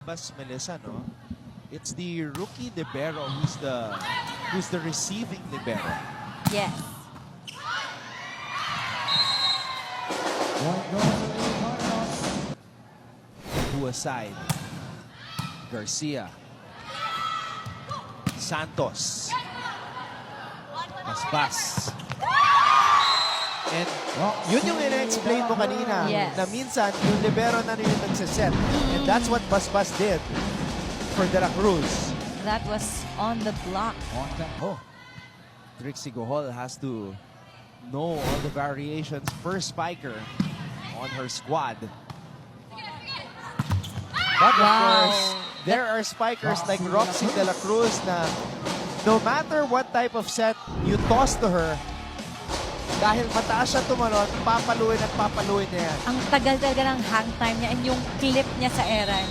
Bas Melissa, no? It's the rookie libero who's the receiving libero. Yes. To aside. Garcia. Santos. Paspas. And yun yung ina-explain mo kanina. Yes. Na minsan, yung libero na rin yung nagsiset. And that's what Paspas did for De La Cruz. That was on the block. Oh. Trixie Gohol has to know all the variations per spiker on her squad. But of course, there are spikers like Roxy De La Cruz na no matter what type of set you toss to her, dahil mataas siya tumalon, papaluin at papaluin niya yan. Ang tagal talaga ng hang time niya and yung clip niya sa Eran.